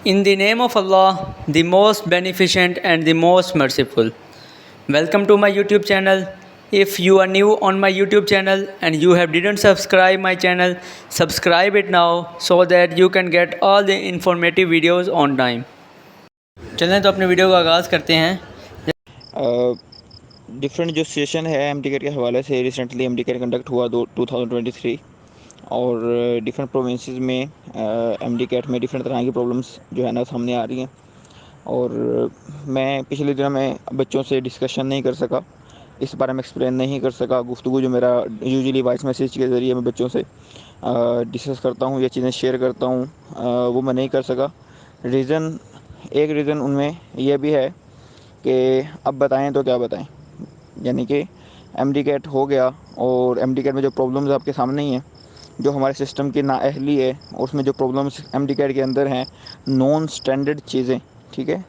In the name of Allah, the most beneficent and the most merciful. Welcome to my YouTube channel. If you are new on my YouTube channel and you have didn't subscribe my channel, subscribe it now so that you can get all the informative videos on time. चलें तो अपने video का आगाज़ करते हैं। Different जो session है M CAT cat के हवाले से रिसेंटली एम टी कैट कंडक्ट हुआ 2023 और डिफरेंट प्रोविंसेस में एम टी कैट में डिफरेंट तरह की प्रॉब्लम्स जो है ना सामने आ रही हैं। और मैं पिछले दिनों में बच्चों से डिस्कशन नहीं कर सका, इस बारे में एक्सप्लेन नहीं कर सका। गुफ्तगू जो मेरा यूजुअली वॉइस मैसेज के ज़रिए मैं बच्चों से डिस्कस करता हूँ या चीज़ें शेयर करता हूँ, वो मैं नहीं कर सका। एक रीज़न उनमें यह भी है कि अब बताएं तो क्या बताएं, यानी कि एम डी कैट हो गया और एम डी कैट में जो प्रॉब्लम्स आपके सामने ही हैं, जो हमारे सिस्टम की नाअहली है, उसमें जो प्रॉब्लम्स एम डी कैट के अंदर हैं, नॉन स्टैंडर्ड चीज़ें, ठीक है।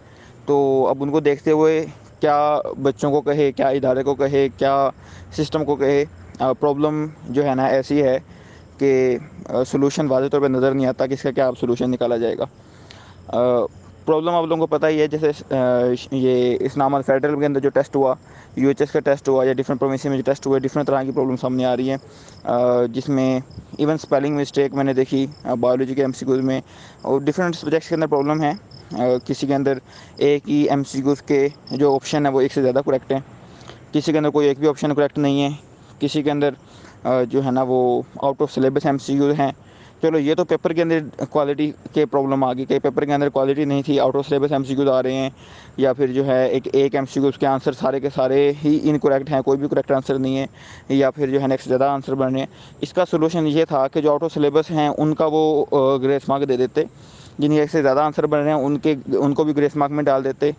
तो अब उनको देखते हुए क्या बच्चों को कहे, क्या इदारे को कहे, क्या सिस्टम को कहे, प्रॉब्लम जो है ना ऐसी है कि सलूशन वाज़ेह तौर पर नज़र नहीं आता कि इसका क्या सलूशन निकाला जाएगा। प्रॉब्लम आप लोगों को पता ही है, जैसे ये इस्लामाबाद फेडरल के अंदर जो टेस्ट हुआ, यूएचएस का टेस्ट हुआ या डिफरेंट प्रोविंस में जो टेस्ट हुए, डिफरेंट तरह की प्रॉब्लम सामने आ रही हैं, जिसमें इवन स्पेलिंग मिस्टेक मैंने देखी बायोलॉजी के एमसीक्यूज़ में, और डिफरेंट सब्जेक्ट्स के अंदर प्रॉब्लम है। किसी के अंदर एक ही एमसीक्यूज़ के जो ऑप्शन है वो एक से ज़्यादा करेक्ट हैं, किसी के अंदर कोई एक भी ऑप्शन करेक्ट नहीं है, किसी के अंदर जो है ना वो आउट ऑफ सिलेबस एमसीक्यू हैं। चलो ये तो पेपर के अंदर क्वालिटी के प्रॉब्लम आ गई, कई पेपर के अंदर क्वालिटी नहीं थी, आउट ऑफ सिलेबस एमसीक्यूज आ रहे हैं, या फिर जो है एक एमसीक्यू के आंसर सारे के सारे ही इनकरेक्ट हैं, कोई भी करेक्ट आंसर नहीं है, या फिर जो है नेक्स्ट ज़्यादा आंसर बन रहे हैं। इसका सोल्यूशन ये था कि जो आउट ऑफ सिलेबस हैं उनका वो ग्रेस मार्क दे देते, जिनके एक से ज़्यादा आंसर बन रहे हैं उनको भी ग्रेस मार्क में डाल देते,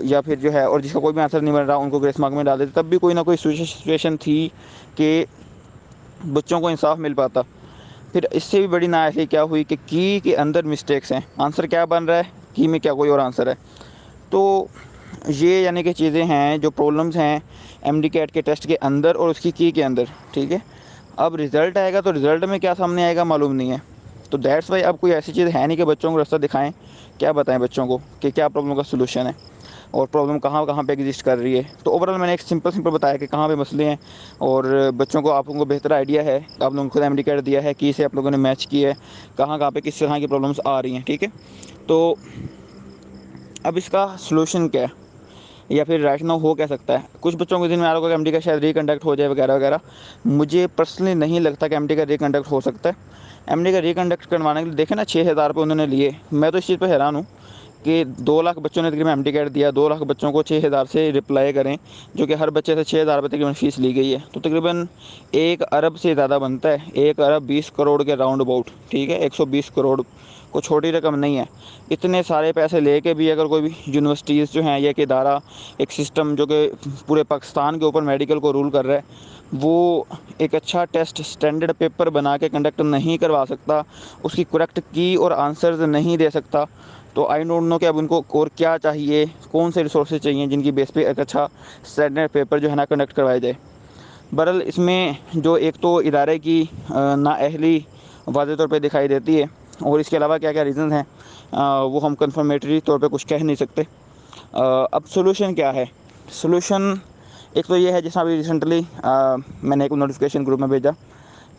या फिर जो है और जिसका कोई भी आंसर नहीं बन रहा उनको ग्रेस मार्क में डाल देते। तब भी कोई ना कोई सिचुएशन थी कि बच्चों को इंसाफ मिल पाता। फिर इससे भी बड़ी नाअहली क्या हुई कि की के अंदर मिस्टेक्स हैं, आंसर क्या बन रहा है, की में क्या कोई और आंसर है। तो ये यानी कि चीज़ें हैं जो प्रॉब्लम्स हैं एमडी कैट के टेस्ट के अंदर और उसकी की के अंदर, ठीक है। अब रिज़ल्ट आएगा तो रिज़ल्ट में क्या सामने आएगा मालूम नहीं है। तो दैट्स वाई अब कोई ऐसी चीज़ है नहीं कि बच्चों को रास्ता दिखाएं, क्या बताएं बच्चों को कि क्या प्रॉब्लम का सलूशन है और प्रॉब्लम कहाँ कहाँ पे एग्जिस्ट कर रही है। तो ओवरऑल मैंने एक सिंपल बताया कि कहाँ पे मसले हैं, और बच्चों को आप लोगों को बेहतर आइडिया है, आप लोगों को खुद एमडी कैट दिया है कि इसे आप लोगों ने मैच किया है, कहाँ पे किस तरह की प्रॉब्लम्स आ रही हैं, ठीक है। तो अब इसका सलूशन क्या है या फिर राइट नाउ हो क्या सकता है। कुछ बच्चों के दिन में आ रहा होगा कि एमडी का शायद रिकंडक्ट हो जाए वगैरह वगैरह। मुझे पर्सनली नहीं लगता कि एमडी का रिकंडक्ट हो सकता है। एमडी का रिकंडक्ट करवाने के लिए देखें ना 6,000 रुपये उन्होंने लिए। मैं तो इस चीज़ पर हैरान हूँ कि 2 लाख बच्चों ने तकरीबन एमडी कैट दिया, 2 लाख बच्चों को 6,000 से रिप्लाई करें, जो कि हर बच्चे से 6,000 रुपये तकरीबन फ़ीस ली गई है, तो तकरीबन 1 अरब से ज़्यादा बनता है, 1 अरब 20 करोड़ के राउंड अबाउट, ठीक है। 120 करोड़ को छोटी रकम नहीं है। इतने सारे पैसे लेके भी अगर कोई भी यूनिवर्सिटीज़ जो हैं, या एक इदारा, एक सिस्टम जो कि पूरे पाकिस्तान के ऊपर मेडिकल को रूल कर रहा है, वो एक अच्छा टेस्ट स्टैंडर्ड पेपर बना के कंडक्ट नहीं करवा सकता, उसकी करेक्ट की और आंसर्स नहीं दे सकता, तो आई डोंट नो कि अब उनको और क्या चाहिए, कौन से रिसोर्सेज चाहिए जिनकी बेस पे एक अच्छा स्टैंडर्ड पेपर जो है ना कंडक्ट करवाया जाए। बहरहाल इसमें जो एक तो इदारे की नाअहली वाज़ेह तौर पे दिखाई देती है, और इसके अलावा क्या क्या रीज़न हैं वो हम कन्फर्मेटरी तौर पे कुछ कह नहीं सकते। अब सॉल्यूशन क्या है। सॉल्यूशन एक तो ये है, जैसा अभी रिसेंटली मैंने एक नोटिफिकेशन ग्रुप में भेजा,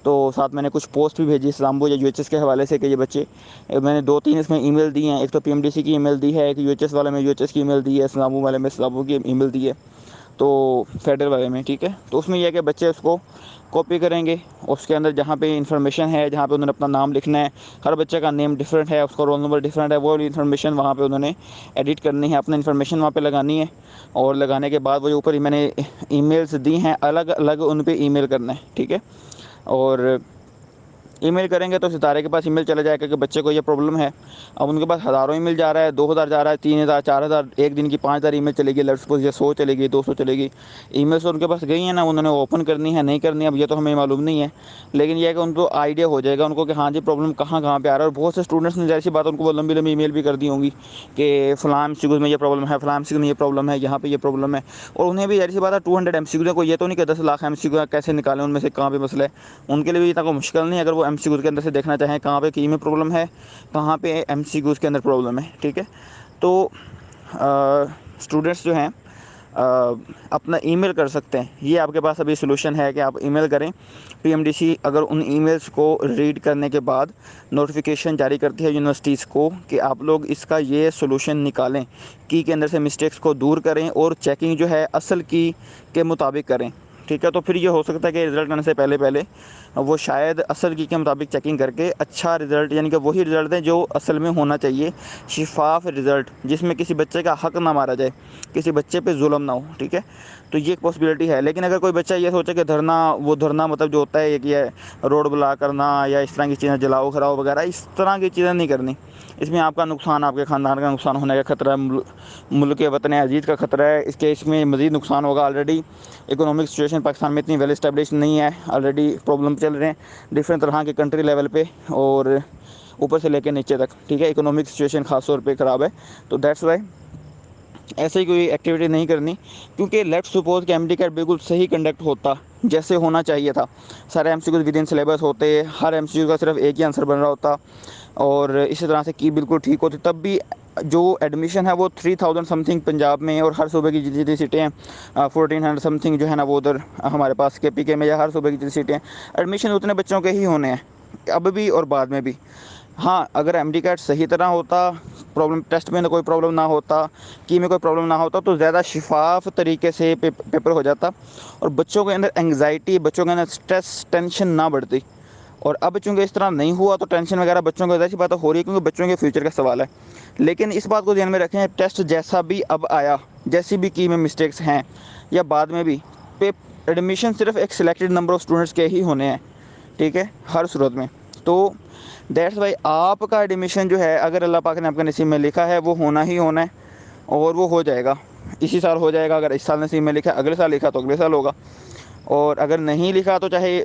तो साथ मैंने कुछ पोस्ट भी भेजी इस्लामो या यूएचएस के हवाले से कि ये बच्चे, मैंने 2-3 इसमें ईमेल दी हैं। एक तो पीएमडीसी की ईमेल दी है, एक यूएचएस वाले में यूएचएस की ईमेल दी है, इस्लामो वाले में इस्लामो की ईमेल दी है, तो फेडरल वाले में, ठीक है। तो उसमें यह है कि बच्चे उसको कॉपी करेंगे, उसके अंदर जहाँ पे इंफॉर्मेशन है, जहाँ पे उन्होंने अपना नाम लिखना है, हर बच्चे का नेम डिफरेंट है, उसका रोल नंबर डिफरेंट है, वो इन्फॉर्मेशन वहाँ पे उन्होंने एडिट करनी है, अपना इन्फॉर्मेशन वहाँ पे लगानी है, और लगाने के बाद वो ऊपर ही मैंने ईमेल्स दी हैं, अलग अलग उन पे ईमेल करना है, ठीक है। और ईमेल करेंगे तो सितारे के पास ईमेल चला जाएगा कि बच्चे को ये प्रॉब्लम है। अब उनके पास हज़ारों ईमेल जा रहा है, 2,000 जा रहा है, 3,000, 4,000, एक दिन की 5,000 ईमेल चलेगी, लेट्स सपोज या 100 चलेगी, 200 चलेगी। ईमेल्स तो उनके पास गई हैं ना, उन्होंने ओपन करनी है नहीं करनी है अब ये तो हमें मालूम नहीं है, लेकिन यह है कि उनको आइडिया हो जाएगा उनको कि हाँ जी प्रॉब्लम कहाँ कहाँ पर आ रहा है। और बहुत से स्टूडेंट्स ने ज़ाहिर सी बात उनको वो लंबी लंबी ईमेल भी कर दी होंगी कि फ़लाँ एमसीक्यूज़ में ये प्रॉब्लम है, फ़लाँ एमसीक्यू में ये प्रॉब्लम है, यहाँ पर ये प्रॉब्लम है। और उन्हें भी ज़ाहिर सी बात है 200 एमसीक्यू को ये तो नहीं कि 10 लाख एमसीक्यू कैसे निकालें, उनमें से कहाँ पर मसला है। उनके लिए भी इतना कोई मुश्किल नहीं है। अगर वो MCQ के अंदर से देखना चाहें कहाँ पे की में प्रॉब्लम है, कहाँ पे MCQ के अंदर प्रॉब्लम है, ठीक है। तो स्टूडेंट्स जो हैं अपना ईमेल कर सकते हैं। ये आपके पास अभी सॉल्यूशन है कि आप ईमेल करें। PMDC अगर उन ईमेल्स को रीड करने के बाद नोटिफिकेशन जारी करती है यूनिवर्सिटीज़ को कि आप लोग इसका ये सॉल्यूशन निकालें, की के अंदर से मिस्टेक्स को दूर करें और चेकिंग जो है असल की के मुताबिक करें, ठीक है। तो फिर ये हो सकता है कि रिज़ल्ट आने से पहले पहले वो शायद असल की के मुताबिक चेकिंग करके अच्छा रिज़ल्ट, यानी कि वही रिज़ल्ट दें जो असल में होना चाहिए, शिफाफ रिज़ल्ट, जिसमें किसी बच्चे का हक़ ना मारा जाए, किसी बच्चे पे जुल्म ना हो, ठीक है। तो ये एक पॉसिबिलिटी है। लेकिन अगर कोई बच्चा ये सोचे कि धरना मतलब जो होता है कि ये रोड ब्लॉक करना या इस तरह की चीज़ें, जलाओ खराओ वगैरह, इस तरह की चीज़ें नहीं करनी। इसमें आपका नुकसान, आपके ख़ानदान का नुकसान होने का खतरा है, मुल्क वतन अजीज़ का खतरा है। इसमें मज़ीद नुकसान होगा। ऑलरेडी इकोनॉमिक सिचुएशन पाकिस्तान में इतनी वेल इस्टेब्लिश नहीं है, ऑलरेडी प्रॉब्लम चल रहे हैं डिफरेंट तरह के कंट्री लेवल पे और ऊपर से लेकर नीचे तक, ठीक है। इकोनॉमिक सिचुएशन ख़ास तौर पे ख़राब है। तो दैट्स वाई ऐसे ही कोई एक्टिविटी नहीं करनी, क्योंकि लेट्स सपोज कि MD कैट बिल्कुल सही कंडक्ट होता जैसे होना चाहिए था, सारे MCQ विद इन सिलेबस होते, हर MCQ का सिर्फ एक ही आंसर बन रहा होता और इसी तरह से की बिल्कुल ठीक होती, तब भी जो एडमिशन है वो 3000 समथिंग पंजाब में और हर सूबे की जितनी सीटें हैं 1400 समथिंग जो है ना वो उधर हमारे पास KPK में या हर सूबे की जितनी सीटें हैं, एडमिशन उतने बच्चों के ही होने हैं अब भी और बाद में भी। हाँ, अगर MD कैट सही तरह होता, प्रॉब्लम टेस्ट में कोई प्रॉब्लम ना होता, की में कोई प्रॉब्लम ना होता, तो ज़्यादा शिफाफ तरीके से पेपर हो जाता और बच्चों के अंदर एंग्जाइटी, बच्चों के अंदर स्ट्रेस, टेंशन ना बढ़ती। और अब चूँकि इस तरह नहीं हुआ तो टेंशन वगैरह बच्चों को ऐसी बात हो रही है क्योंकि बच्चों के फ्यूचर का सवाल है। लेकिन इस बात को ध्यान में रखें, टेस्ट जैसा भी अब आया, जैसी भी की में मिस्टेक्स हैं या बाद में भी, पे एडमिशन सिर्फ एक सिलेक्टेड नंबर ऑफ़ स्टूडेंट्स के ही होने हैं, ठीक है, हर सूरत में। तो दैट्स वाई आपका एडमिशन जो है, अगर अल्लाह पाक ने आपके नसीब में लिखा है वो होना ही होना है और वो हो जाएगा, इसी साल हो जाएगा। अगर इस साल नसीब में लिखा, अगले साल लिखा तो अगले साल होगा, और अगर नहीं लिखा तो चाहे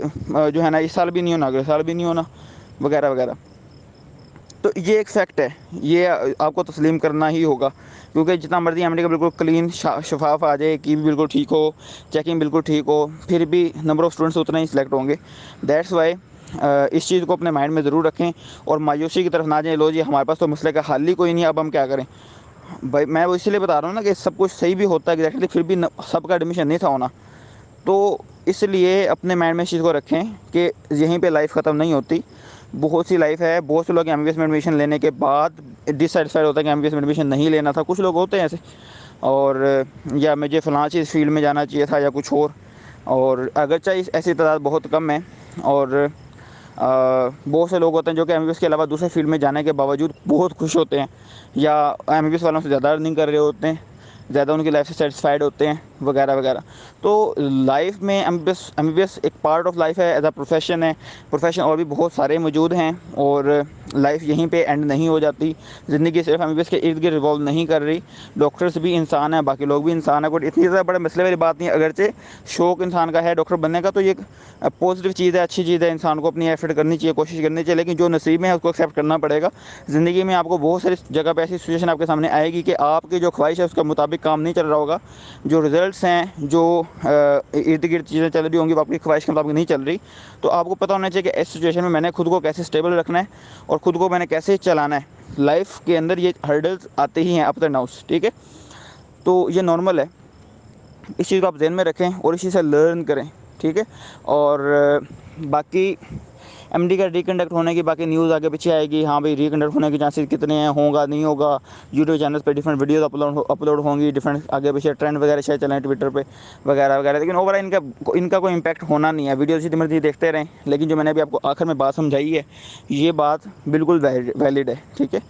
जो है ना इस साल भी नहीं होना, अगले साल भी नहीं होना, वगैरह वगैरह। तो ये एक फैक्ट है, ये आपको तस्लीम करना ही होगा, क्योंकि जितना मर्जी MD का बिल्कुल क्लीन शफाफ आ जाए, की भी बिल्कुल ठीक हो, चेकिंग बिल्कुल ठीक हो, फिर भी नंबर ऑफ़ स्टूडेंट्स उतना ही सिलेक्ट होंगे। दैट्स वाई इस चीज़ को अपने माइंड में ज़रूर रखें और मायूसी की तरफ ना जाएं, लो जी हमारे पास तो मसले का हल ही कोई नहीं, अब हम क्या करें। भाई मैं वो इसलिए बता रहा हूँ ना कि सब कुछ सही भी होता है एग्जैक्टली, फिर भी सबका एडमिशन नहीं था होना। तो इसलिए अपने माइंड में इस चीज़ को रखें कि यहीं पे लाइफ ख़त्म नहीं होती, बहुत सी लाइफ है। बहुत से लोग MBBS में एडमिशन लेने के बाद डिससेटिस्फाइड होता है कि MBBS में एडमिशन नहीं लेना था, कुछ लोग होते हैं ऐसे, और या मुझे फ़लाँ चीज़ फील्ड में जाना चाहिए था या कुछ और अगरचे ऐसी तादाद बहुत कम है। और बहुत से लोग होते हैं जो कि MBBS के अलावा दूसरे फील्ड में जाने के बावजूद बहुत खुश होते हैं या MBBS वालों से ज़्यादा अर्निंग कर रहे होते हैं, ज़्यादा उनकी लाइफ से सेटिस्फाइड होते हैं, वगैरह वगैरह। तो लाइफ में MBBS एक पार्ट ऑफ लाइफ है, एज अ प्रोफेशन है। प्रोफेशन और भी बहुत सारे मौजूद हैं और लाइफ यहीं पे एंड नहीं हो जाती। ज़िंदगी सिर्फ MBBS के इर्द गिर्द रिवॉल्व नहीं कर रही। डॉक्टर्स भी इंसान हैं, बाकी लोग भी इंसान हैं, कोई इतनी ज़्यादा बड़े मसले वाली बात नहीं है। अगरचे शौक़ इंसान का है डॉक्टर बनने का, तो ये एक पॉजिटिव चीज़ है, अच्छी चीज़ है, इंसान को अपनी एफर्ट करनी चाहिए, कोशिश करनी चाहिए, लेकिन जो नसीब में है उसको एक्सेप्ट करना पड़ेगा। ज़िंदगी में आपको बहुत सारी जगह पे ऐसी सिचुएशन आपके सामने आएगी कि आपकी जो ख्वाहिश है उसके मुताबिक काम नहीं चल रहा होगा, जो रिज़ल्ट्स हैं, जो इर्द गिर्द चीज़ें चल रही होंगी वो आपकी ख्वाहिश के मुताबिक नहीं चल रही। तो आपको पता होना चाहिए कि इस सिचुएशन में मैंने खुद को कैसे स्टेबल रखना है और ख़ुद को मैंने कैसे चलाना है। लाइफ के अंदर ये हर्डल्स आते ही हैं, अप एंड डाउन्स, ठीक है। तो ये नॉर्मल है, इस चीज़ को आप ध्यान में रखें और इसी से लर्न करें, ठीक है। और बाकी MD का रिकंडक्ट होने की बाकी न्यूज़ आगे पीछे आएगी। हाँ भाई, रिकंडक्ट होने के चांसेस कितने हैं, होगा नहीं होगा, यूट्यूब चैनल्स पे डिफरेंट वीडियोस अपलोड होंगी, डिफरेंट आगे पीछे ट्रेंड वगैरह शायद चलें ट्विटर पे वगैरह वगैरह। लेकिन ओवरऑल इनका कोई इम्पैक्ट होना नहीं है, वीडियो जितनी मर्जी देखते रहें। लेकिन जो मैंने अभी आपको आखिर में बात समझाई है, ये बात बिल्कुल वैलिड है, ठीक है।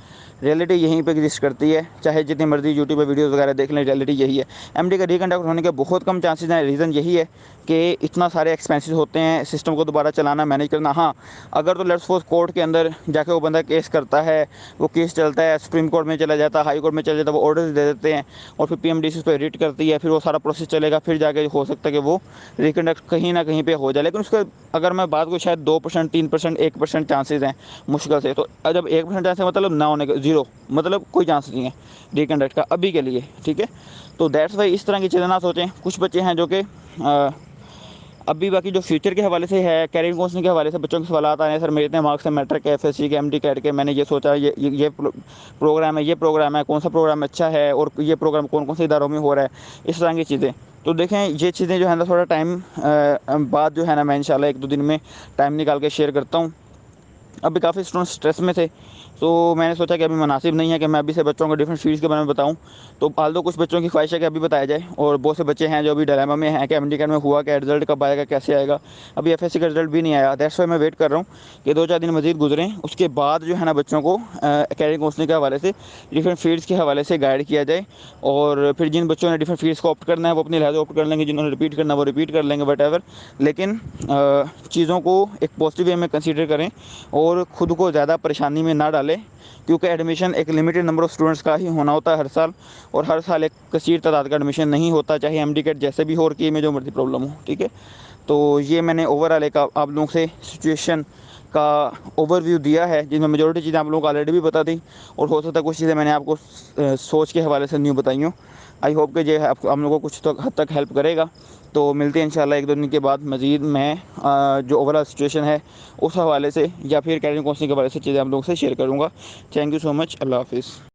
रियलिटी यहीं पे एग्जिस्ट करती है, चाहे जितनी मर्जी यूट्यूब पे वीडियोस वगैरह देख लें, रियलिटी यही है। MD का रिकंडक्ट होने के बहुत कम चांसेस हैं। रीज़न यही है कि इतना सारे एक्सपेंसेस होते हैं, सिस्टम को दोबारा चलाना, मैनेज करना। हाँ, अगर तो लेट्स सपोज कोर्ट के अंदर जाके वो बंदा केस करता है, वो केस चलता है, सुप्रीम कोर्ट में चला जाता है, हाई कोर्ट में चला जाता है, वो ऑर्डर्स दे देते हैं और फिर PMDC उस पर रिट करती है, फिर वो सारा प्रोसेस चलेगा, फिर जाके हो सकता है कि वो रिकंडक्ट कहीं ना कहीं पे हो जाए। लेकिन उसका अगर मैं बात को शायद 2%, 3%, 1% चांसेस हैं मुश्किल से। तो जब 1% चांस है मतलब ना होने का, ज़ीरो, मतलब कोई चांस नहीं है रिकंडक्ट का अभी के लिए, ठीक है। तो दैट्स वाई इस तरह की चीज़ें ना सोचें। कुछ बच्चे हैं जो कि अभी बाकी जो फ्यूचर के हवाले से है, कैरियर काउंसलिंग के हवाले से बच्चों के सवाल आए हैं, सर मेरे इतने मार्क्स हैं मैट्रिक के, एफएससी के, एमडी कैट के, मैंने ये सोचा ये प्रोग्राम है, ये प्रोग्राम है, कौन सा प्रोग्राम अच्छा है और ये प्रोग्राम कौन कौन से इदारों में हो रहा है, इस तरह की चीज़ें। तो देखें ये चीज़ें जो है ना थोड़ा टाइम बाद जो है ना मैं इंशाल्लाह 1-2 दिन में टाइम निकाल के शेयर करता हूँ। अभी काफ़ी स्टूडेंट स्ट्रेस में थे, तो मैंने सोचा कि अभी मुनासिब नहीं है कि मैं अभी से बच्चों को डिफरेंट फील्ड्स के बारे में बताऊं। तो हाल तो कुछ बच्चों की ख्वाहिश है कि अभी बताया जाए, और बहुत से बच्चे हैं जो अभी डिलेमा में हैं कि एमडी कैट में हुआ क्या, रिजल्ट कब आएगा, कैसे आएगा। अभी एफएससी का रिजल्ट भी नहीं आया, दैट्स वाई मैं वेट कर रहा हूँ कि 2-4 दिन मजीद गुजरें, उसके बाद जो है ना बच्चों को कैरियर काउंसलिंग के हवाले से, डिफरेंट फील्ड्स के हवाले से गाइड किया जाए। और फिर जिन बच्चों ने डिफरेंट फील्ड्स को ऑप्ट करना है वो अपने लिहाज ऑप्ट कर लेंगे, जिन्होंने रिपीट करना है वो रिपीट कर लेंगे, वट। लेकिन चीज़ों को एक पॉजिटिव वे में कंसीडर करें और ख़ुद को ज़्यादा परेशानी में ना डालें, क्योंकि एडमिशन एक लिमिटेड नंबर ऑफ़ स्टूडेंट्स का ही होना होता है हर साल, और हर साल एक कसीर तादाद का एडमिशन नहीं होता, चाहे एमडी कैट जैसे भी हो और की में जो मर्जी प्रॉब्लम हो, ठीक है। तो ये मैंने ओवरऑल एक आप लोगों से सिचुएशन का ओवरव्यू दिया है, जिसमें मेजॉरिटी चीज़ें आप लोगों को ऑलरेडी भी पता थी, और हो सकता है कुछ चीज़ें मैंने आपको सोच के हवाले से न्यू बताई हूँ। आई होप कि ये आप लोगों को कुछ तो हद तक हेल्प करेगा। तो मिलते हैं इंशाल्लाह 1-2 दिन के बाद मज़ीद मैं जो ओवरऑल सिचुएशन है उस हवाले से या फिर कैरियर काउंसलिंग के हवाले से चीज़ें आप लोगों से शेयर करूँगा। Thank you so much. अल्लाह हाफ़िज़।